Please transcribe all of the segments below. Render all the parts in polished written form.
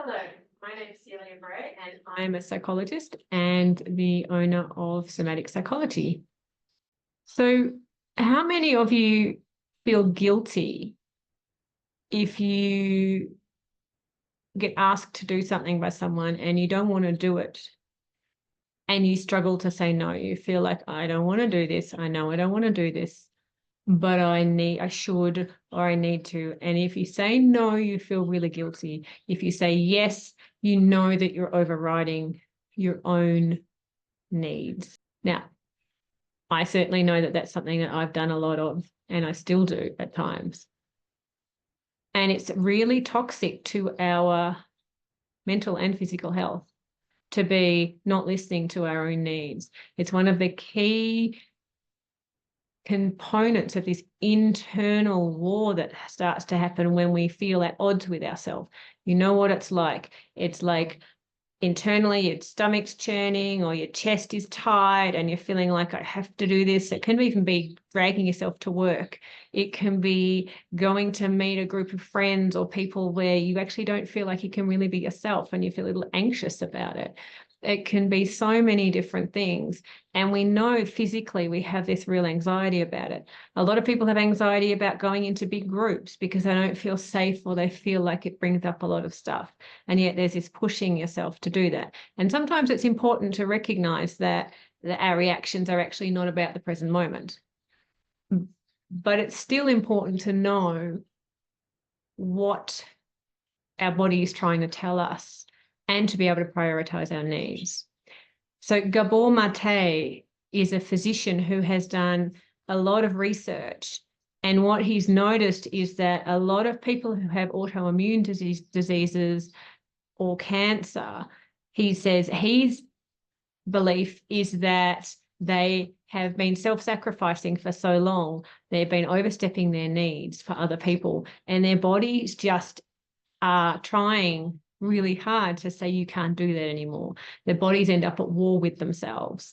Hello, my name is Celia Bray and I'm a psychologist and the owner of Somatic Psychology. So, how many of you feel guilty if you get asked to do something by someone and you don't want to do it and you struggle to say no? You feel like, I don't want to do this. I know I don't want to do this, but I should, or I need to. And if you say no, you feel really guilty. If you say yes, you know that you're overriding your own needs. Now, I certainly know that that's something that I've done a lot of, and I still do at times. And it's really toxic to our mental and physical health to be not listening to our own needs. It's one of the key components of this internal war that starts to happen when we feel at odds with ourselves. You know what it's like? It's like internally your stomach's churning or your chest is tight and you're feeling like, I have to do this. It can even be dragging yourself to work. It can be going to meet a group of friends or people where you actually don't feel like you can really be yourself and you feel a little anxious about it. It can be so many different things. And we know physically we have this real anxiety about it. A lot of people have anxiety about going into big groups because they don't feel safe or they feel like it brings up a lot of stuff. And yet there's this pushing yourself to do that. And sometimes it's important to recognize that our reactions are actually not about the present moment. But it's still important to know what our body is trying to tell us and to be able to prioritize our needs. So Gabor Mate is a physician who has done a lot of research. And what he's noticed is that a lot of people who have autoimmune diseases or cancer, he says his belief is that they have been self-sacrificing for so long, they've been overstepping their needs for other people, and their bodies just are trying really hard to say you can't do that anymore. Their bodies end up at war with themselves.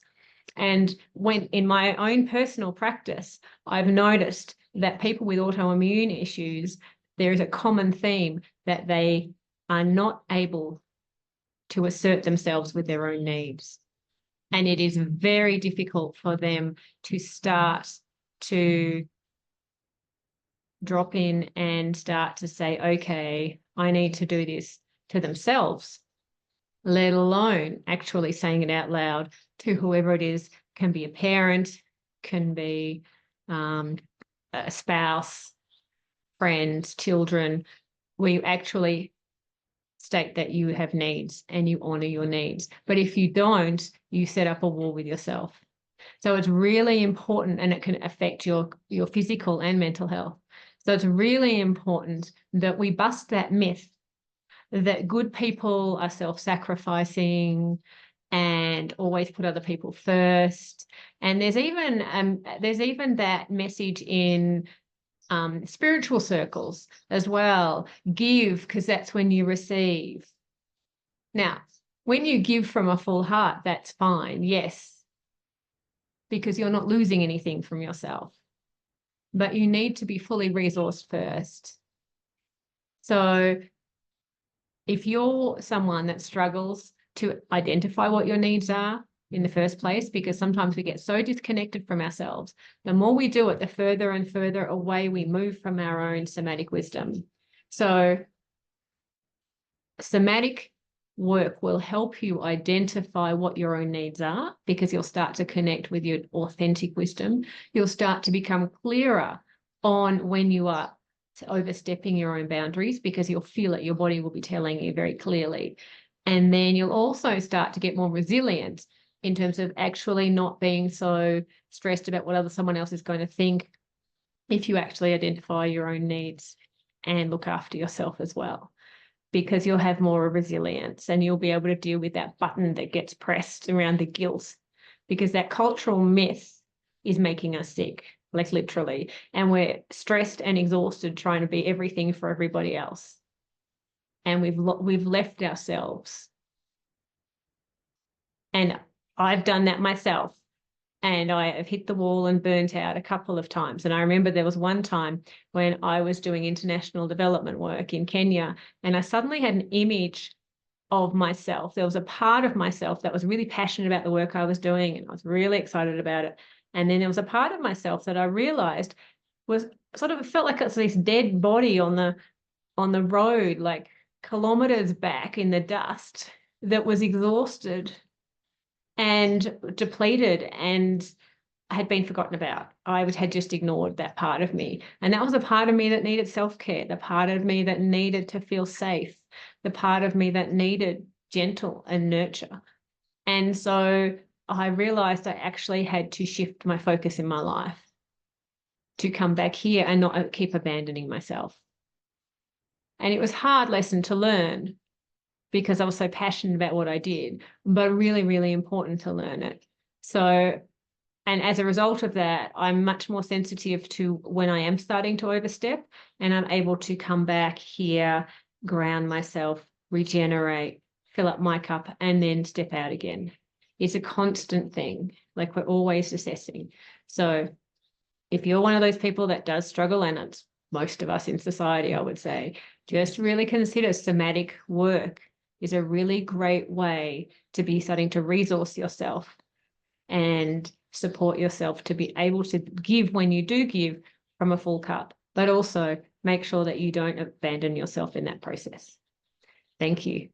And when in my own personal practice, I've noticed that people with autoimmune issues, there is a common theme that they are not able to assert themselves with their own needs. And it is very difficult for them to start to drop in and start to say, okay, I need to do this to themselves, let alone actually saying it out loud to whoever it is. Can be a parent, can be a spouse, friends, children, where you actually state that you have needs and you honor your needs. But if you don't, you set up a war with yourself. So it's really important, and it can affect your physical and mental health. So it's really important that we bust that myth that good people are self-sacrificing and always put other people first. And there's even that message in spiritual circles as well. Give, because that's when you receive. Now, when you give from a full heart, that's fine, yes, because you're not losing anything from yourself. But you need to be fully resourced first. So if you're someone that struggles to identify what your needs are in the first place, because sometimes we get so disconnected from ourselves, the more we do it, the further and further away we move from our own somatic wisdom. So somatic work will help you identify what your own needs are, because you'll start to connect with your authentic wisdom. You'll start to become clearer on when you are overstepping your own boundaries, because you'll feel it. Your body will be telling you very clearly. And then you'll also start to get more resilient in terms of actually not being so stressed about what someone else is going to think, if you actually identify your own needs and look after yourself as well, because you'll have more resilience and you'll be able to deal with that button that gets pressed around the guilt, because that cultural myth is making us sick, like literally, and we're stressed and exhausted trying to be everything for everybody else. And we've left ourselves. And I've done that myself. And I have hit the wall and burnt out a couple of times. And I remember there was one time when I was doing international development work in Kenya, and I suddenly had an image of myself. There was a part of myself that was really passionate about the work I was doing, and I was really excited about it. And then there was a part of myself that I realized was sort of, it felt like it's this dead body on the road, like kilometers back in the dust, that was exhausted and depleted and had been forgotten about. I had just ignored that part of me. And that was a part of me that needed self-care, the part of me that needed to feel safe, the part of me that needed gentle and nurture. And so I realized I actually had to shift my focus in my life to come back here and not keep abandoning myself. And it was a hard lesson to learn because I was so passionate about what I did, but really, really important to learn it. So, and as a result of that, I'm much more sensitive to when I am starting to overstep, and I'm able to come back here, ground myself, regenerate, fill up my cup, and then step out again. It's a constant thing. Like, we're always assessing. So if you're one of those people that does struggle, and it's most of us in society, I would say, just really consider somatic work is a really great way to be starting to resource yourself and support yourself to be able to give when you do give from a full cup, but also make sure that you don't abandon yourself in that process. Thank you.